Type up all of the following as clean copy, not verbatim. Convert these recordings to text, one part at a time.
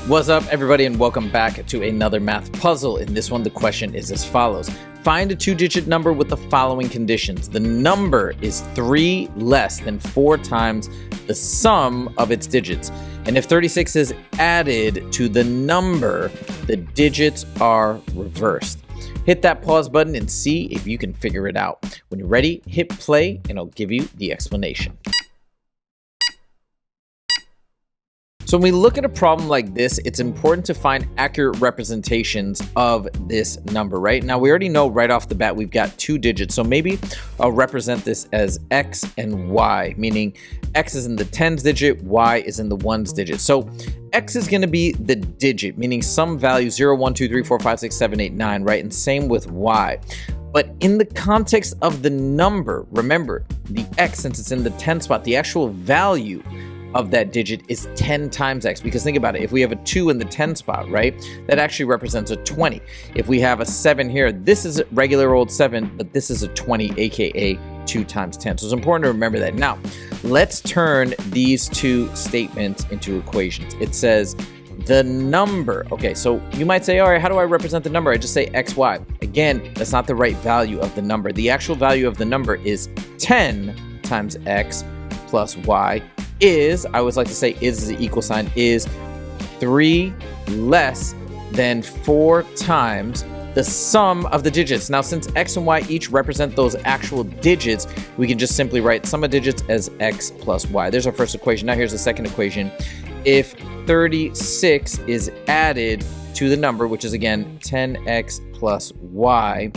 What's up, everybody, and welcome back to another math puzzle. In this one, the question is as follows. Find a two-digit number with the following conditions. The number is 3 less than 4 times the sum of its digits. And if 36 is added to the number, the digits are reversed. Hit that pause button and see if you can figure it out. When you're ready, hit play, and I'll give you the explanation. So when we look at a problem like this, it's important to find accurate representations of this number, right? Now, we already know right off the bat we've got 2 digits, so maybe I'll represent this as x and y, meaning x is in the tens digit, y is in the ones digit. So x is going to be the digit, meaning some value 0, 1, 2, 3, 4, 5, 6, 7, 8, 9, right? And same with y. But in the context of the number, remember, the x, since it's in the 10 spot, the actual value of that digit is 10 times x, because think about it, if we have a 2 in the 10 spot, right, that actually represents a 20. If we have a 7 here, this is a regular old 7, but this is a 20, aka 2 times 10. So it's important to remember that. Now, let's turn these two statements into equations. It says the number. Okay, so you might say, all right, how do I represent the number? I just say xy. Again, that's not the right value of the number. The actual value of the number is 10 times x plus y is, I always like to say is the equal sign, is 3 less than 4 times the sum of the digits. Now, since x and y each represent those actual digits, we can just simply write sum of digits as x plus y. There's our first equation. Now here's the second equation. If 36 is added to the number, which is again 10x plus y,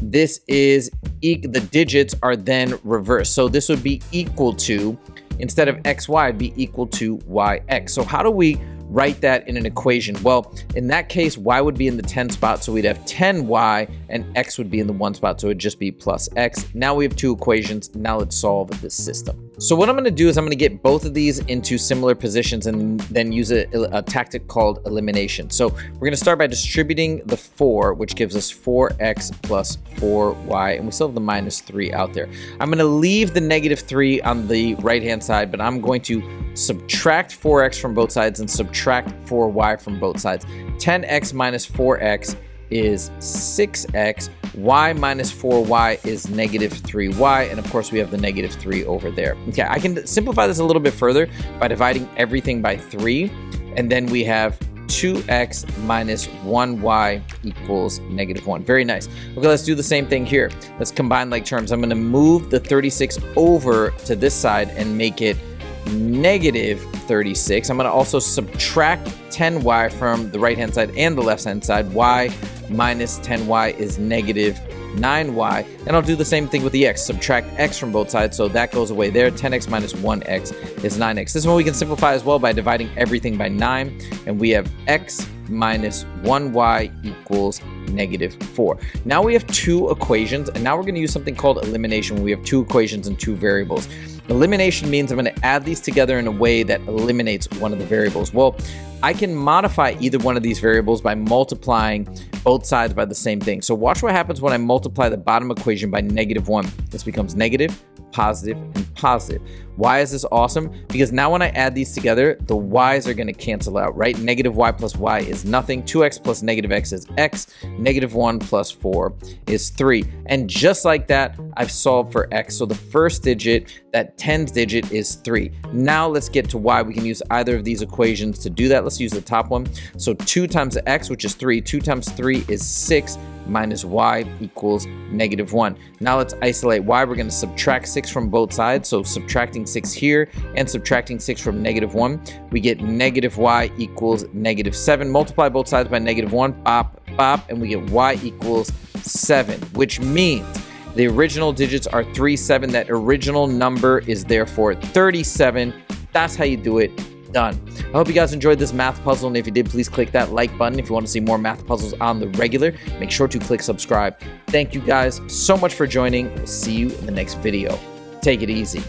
this is, the digits are then reversed. So this would be equal to, instead of xy, it'd be equal to yx. So how do we write that in an equation? Well, in that case, y would be in the 10 spot, so we'd have 10y, and x would be in the 1 spot, so it'd just be plus x. Now we have 2 equations. Now let's solve this system. So what I'm going to do is I'm going to get both of these into similar positions and then use a tactic called elimination. So we're going to start by distributing the 4, which gives us 4x plus 4y, and we still have the minus 3 out there. I'm going to leave the negative 3 on the right-hand side, but I'm going to subtract 4x from both sides and subtract 4y from both sides. 10x minus 4x is 6x, y minus 4y is negative 3y, and of course we have the negative 3 over there. Okay, I can simplify this a little bit further by dividing everything by 3, and then we have 2x minus 1y equals negative 1. Very nice. Okay, let's do the same thing here. Let's combine like terms. I'm going to move the 36 over to this side and make it negative 36. I'm going to also subtract 10y from the right hand side and the left hand side. Y minus 10y is negative 9y, and I'll do the same thing with the x. Subtract x from both sides, so that goes away there. 10x minus 1x is 9x. This one we can simplify as well by dividing everything by 9, and we have x minus 1y equals negative 4. Now we have 2 equations, and now we're going to use something called elimination when we have 2 equations and 2 variables. Elimination means I'm going to add these together in a way that eliminates one of the variables. Well, I can modify either one of these variables by multiplying both sides by the same thing. So watch what happens when I multiply the bottom equation by negative 1. This becomes negative, positive, and positive. Why is this awesome? Because now when I add these together, the y's are going to cancel out, right? Negative y plus y is nothing. 2x plus negative x is x. Negative 1 plus 4 is 3. And just like that, I've solved for x. So the first digit, that tens digit, is 3. Now let's get to y. We can use either of these equations to do that. Let's use the top one. So 2 times x, which is 3. 2 times 3 is 6. Minus y equals negative 1. Now let's isolate y. We're going to subtract 6 from both sides. So subtracting 6 here and subtracting 6 from negative 1, we get negative y equals negative 7. Multiply both sides by negative 1, bop, bop, and we get y equals 7, which means the original digits are 3, 7. That original number is therefore 37. That's how you do it. Done. I hope you guys enjoyed this math puzzle, and if you did, please click that like button. If you want to see more math puzzles on the regular, make sure to click subscribe. Thank you guys so much for joining. We'll see you in the next video. Take it easy.